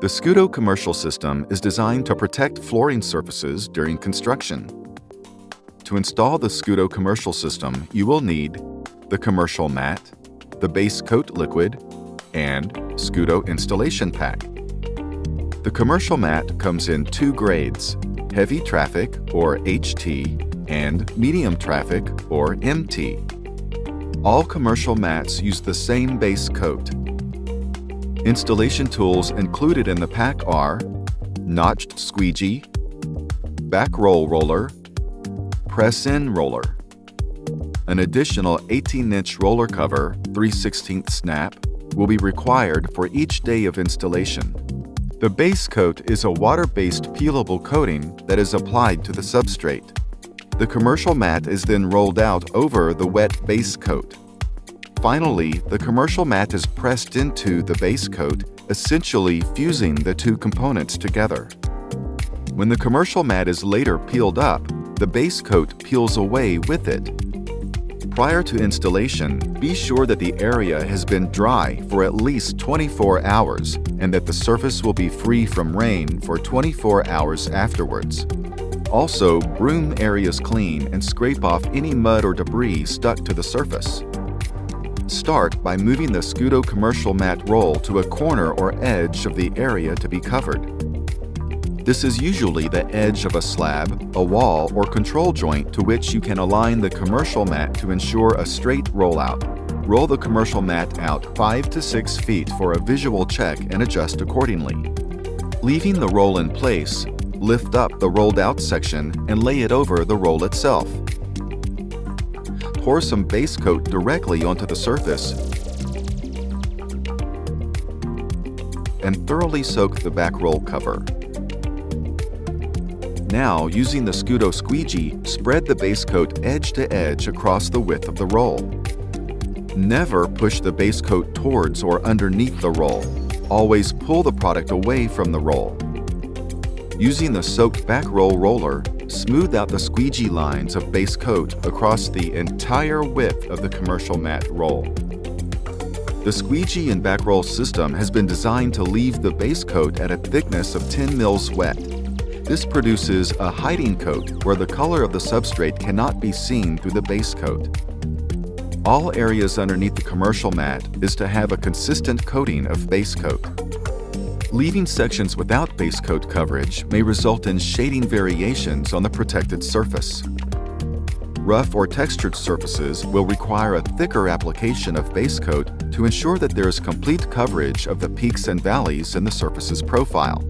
The Skudo Commercial System is designed to protect flooring surfaces during construction. To install the Skudo Commercial System, you will need the commercial mat, the base coat liquid, and Skudo installation pack. The commercial mat comes in two grades, heavy traffic or HT and medium traffic or MT. All commercial mats use the same base coat. Installation tools included in the pack are notched squeegee, back roll roller, press-in roller. An additional 18-inch roller cover, 3/16 snap, will be required for each day of installation. The base coat is a water-based peelable coating that is applied to the substrate. The commercial mat is then rolled out over the wet base coat. Finally, the commercial mat is pressed into the base coat, essentially fusing the two components together. When the commercial mat is later peeled up, the base coat peels away with it. Prior to installation, be sure that the area has been dry for at least 24 hours and that the surface will be free from rain for 24 hours afterwards. Also, broom areas clean and scrape off any mud or debris stuck to the surface. Start by moving the Skudo commercial mat roll to a corner or edge of the area to be covered. This is usually the edge of a slab, a wall, or control joint to which you can align the commercial mat to ensure a straight rollout. Roll the commercial mat out 5 to 6 feet for a visual check and adjust accordingly. Leaving the roll in place, lift up the rolled out section and lay it over the roll itself. Pour some base coat directly onto the surface and thoroughly soak the back roll cover. Now, using the Skudo squeegee, spread the base coat edge to edge across the width of the roll. Never push the base coat towards or underneath the roll. Always pull the product away from the roll. Using the soaked back roll roller, smooth out the squeegee lines of base coat across the entire width of the commercial mat roll. The squeegee and back roll system has been designed to leave the base coat at a thickness of 10 mils wet. This produces a hiding coat where the color of the substrate cannot be seen through the base coat. All areas underneath the commercial mat is to have a consistent coating of base coat. Leaving sections without base coat coverage may result in shading variations on the protected surface. Rough or textured surfaces will require a thicker application of base coat to ensure that there is complete coverage of the peaks and valleys in the surface's profile.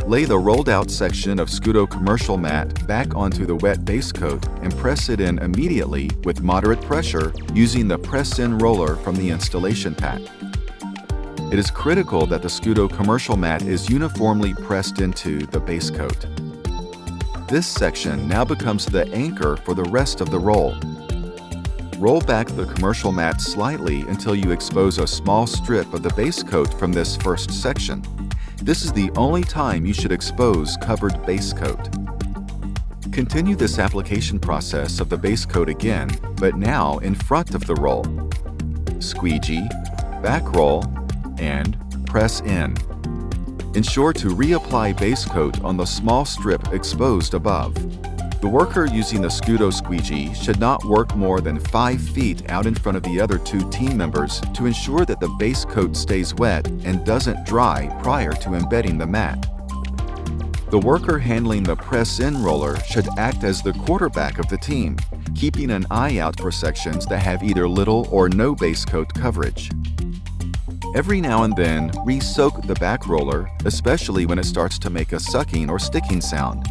Lay the rolled out section of Skudo commercial mat back onto the wet base coat and press it in immediately with moderate pressure using the press-in roller from the installation pack. It is critical that the Skudo commercial mat is uniformly pressed into the base coat. This section now becomes the anchor for the rest of the roll. Roll back the commercial mat slightly until you expose a small strip of the base coat from this first section. This is the only time you should expose covered base coat. Continue this application process of the base coat again, but now in front of the roll. Squeegee, back roll, and press in. Ensure to reapply base coat on the small strip exposed above. The worker using the Skudo squeegee should not work more than 5 feet out in front of the other two team members to ensure that the base coat stays wet and doesn't dry prior to embedding the mat. The worker handling the press-in roller should act as the quarterback of the team, keeping an eye out for sections that have either little or no base coat coverage. Every now and then, re-soak the back roller, especially when it starts to make a sucking or sticking sound.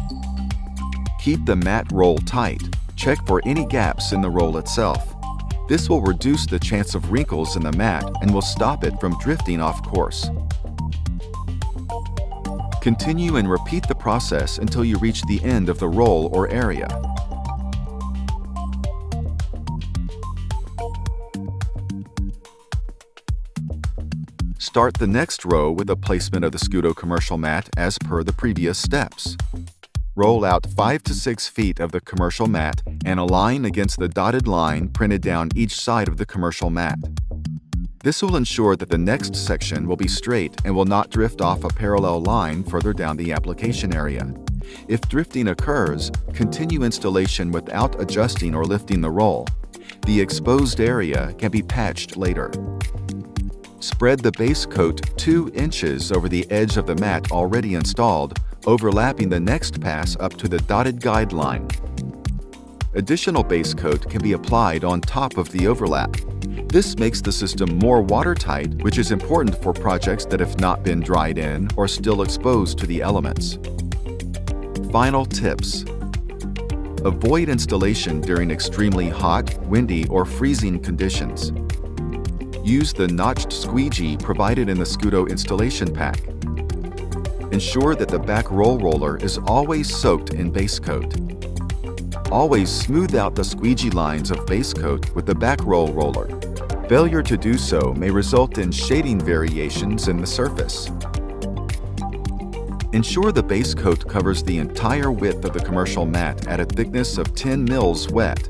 Keep the mat roll tight. Check for any gaps in the roll itself. This will reduce the chance of wrinkles in the mat and will stop it from drifting off course. Continue and repeat the process until you reach the end of the roll or area. Start the next row with the placement of the Skudo commercial mat as per the previous steps. Roll out 5 to 6 feet of the commercial mat and align against the dotted line printed down each side of the commercial mat. This will ensure that the next section will be straight and will not drift off a parallel line further down the application area. If drifting occurs, continue installation without adjusting or lifting the roll. The exposed area can be patched later. Spread the base coat 2 inches over the edge of the mat already installed, overlapping the next pass up to the dotted guideline. Additional base coat can be applied on top of the overlap. This makes the system more watertight, which is important for projects that have not been dried in or still exposed to the elements. Final tips. Avoid installation during extremely hot, windy, or freezing conditions. Use the notched squeegee provided in the Skudo installation pack. Ensure that the back roll roller is always soaked in base coat. Always smooth out the squeegee lines of base coat with the back roll roller. Failure to do so may result in shading variations in the surface. Ensure the base coat covers the entire width of the commercial mat at a thickness of 10 mils wet.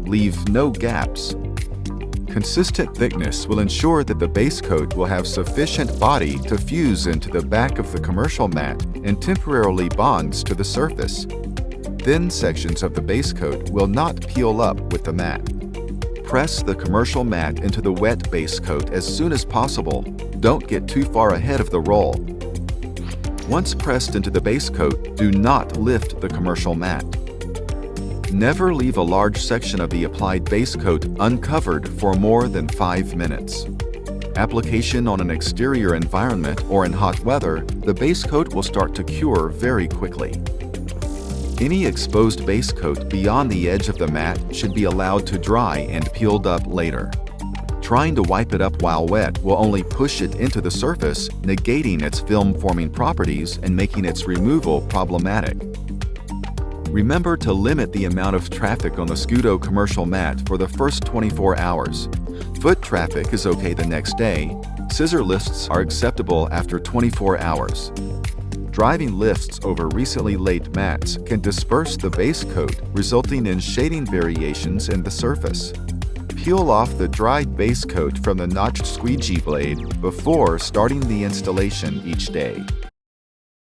Leave no gaps. Consistent thickness will ensure that the base coat will have sufficient body to fuse into the back of the commercial mat and temporarily bonds to the surface. Thin sections of the base coat will not peel up with the mat. Press the commercial mat into the wet base coat as soon as possible. Don't get too far ahead of the roll. Once pressed into the base coat, do not lift the commercial mat. Never leave a large section of the applied base coat uncovered for more than 5 minutes. Application on an exterior environment or in hot weather, the base coat will start to cure very quickly. Any exposed base coat beyond the edge of the mat should be allowed to dry and peeled up later. Trying to wipe it up while wet will only push it into the surface, negating its film-forming properties and making its removal problematic. Remember to limit the amount of traffic on the Skudo commercial mat for the first 24 hours. Foot traffic is okay the next day. Scissor lifts are acceptable after 24 hours. Driving lifts over recently laid mats can disperse the base coat, resulting in shading variations in the surface. Peel off the dried base coat from the notched squeegee blade before starting the installation each day.